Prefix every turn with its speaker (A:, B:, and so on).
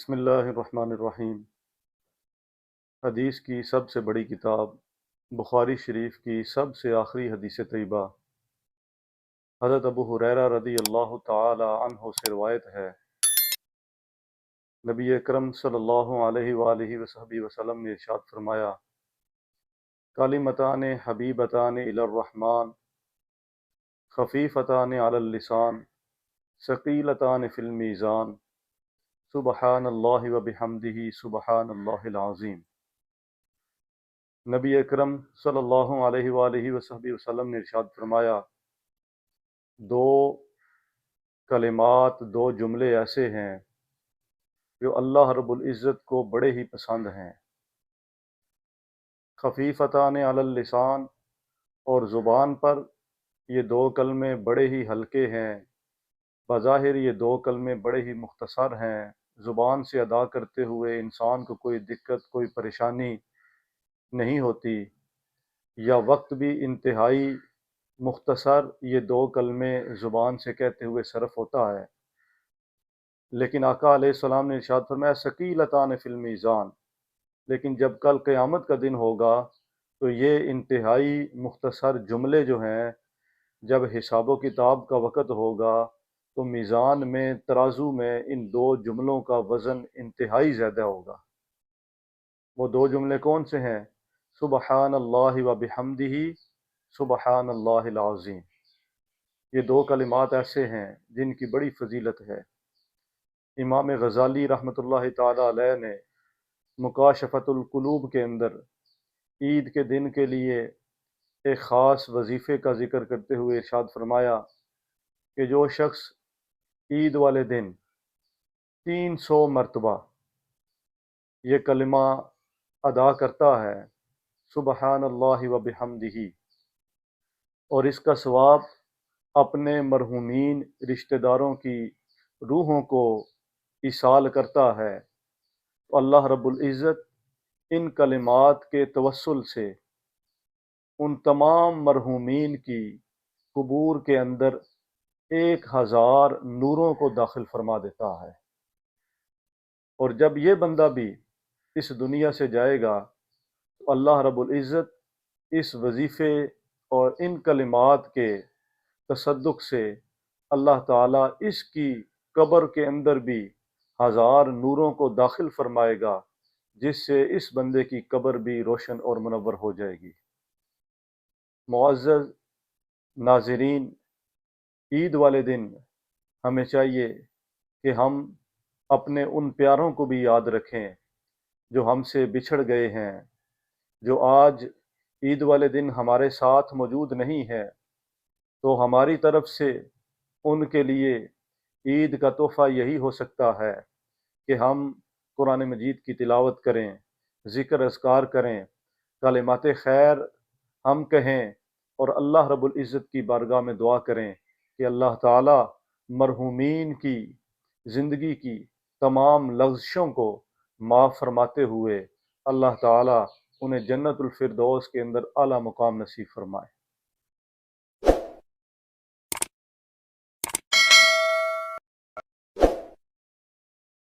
A: بسم اللہ الرحمن الرحیم۔ حدیث کی سب سے بڑی کتاب بخاری شریف کی سب سے آخری حدیث طیبہ حضرت ابو ہریرہ رضی اللہ تعالی عنہ سے روایت ہے، نبی اکرم صلی اللہ علیہ وآلہ وصحبہ وسلم نے ارشاد فرمایا، کلمتان حبیبتان الی الرحمن خفیفتان علی اللسان ثقیلتان فی المیزان سبحان اللہ وبحمدہ سبحان اللہ العظیم۔ نبی اکرم صلی اللہ علیہ وآلہ وصحبہ وسلم نے ارشاد فرمایا، دو کلمات، دو جملے ایسے ہیں جو اللہ رب العزت کو بڑے ہی پسند ہیں، خفیفتان علی اللسان، اور زبان پر یہ دو کلمے بڑے ہی ہلکے ہیں، بظاہر یہ دو کلمے بڑے ہی مختصر ہیں، زبان سے ادا کرتے ہوئے انسان کو کوئی دقت، کوئی پریشانی نہیں ہوتی، یا وقت بھی انتہائی مختصر یہ دو کلمے زبان سے کہتے ہوئے صرف ہوتا ہے۔ لیکن آقا علیہ السلام نے ارشاد فرمایا، ثقیلتان فی المیزان، لیکن جب کل قیامت کا دن ہوگا تو یہ انتہائی مختصر جملے جو ہیں، جب حساب و کتاب کا وقت ہوگا تو میزان میں، ترازو میں ان دو جملوں کا وزن انتہائی زیادہ ہوگا۔ وہ دو جملے کون سے ہیں؟ سبحان اللہ وبحمدہ سبحان اللہ العظیم۔ یہ دو کلمات ایسے ہیں جن کی بڑی فضیلت ہے۔ امام غزالی رحمۃ اللہ تعالی علیہ نے مکاشفۃ القلوب کے اندر عید کے دن کے لیے ایک خاص وظیفے کا ذکر کرتے ہوئے ارشاد فرمایا کہ جو شخص عید والے دن 300 مرتبہ یہ کلمہ ادا کرتا ہے، سبحان اللہ وبحمدہ، اور اس کا ثواب اپنے مرحومین رشتہ داروں کی روحوں کو ایصال کرتا ہے، تو اللہ رب العزت ان کلمات کے توسل سے ان تمام مرحومین کی قبور کے اندر 1000 نوروں کو داخل فرما دیتا ہے۔ اور جب یہ بندہ بھی اس دنیا سے جائے گا تو اللہ رب العزت اس وظیفے اور ان کلمات کے تصدق سے اللہ تعالیٰ اس کی قبر کے اندر بھی 1000 نوروں کو داخل فرمائے گا، جس سے اس بندے کی قبر بھی روشن اور منور ہو جائے گی۔ معزز ناظرین، عید والے دن ہمیں چاہیے کہ ہم اپنے ان پیاروں کو بھی یاد رکھیں جو ہم سے بچھڑ گئے ہیں، جو آج عید والے دن ہمارے ساتھ موجود نہیں ہے، تو ہماری طرف سے ان کے لیے عید کا تحفہ یہی ہو سکتا ہے کہ ہم قرآن مجید کی تلاوت کریں، ذکر اذکار کریں، کلمات خیر ہم کہیں، اور اللہ رب العزت کی بارگاہ میں دعا کریں کہ اللہ تعالی مرحومین کی زندگی کی تمام لغزشوں کو معاف فرماتے ہوئے اللہ تعالی انہیں جنت الفردوس کے اندر اعلیٰ مقام نصیب فرمائے۔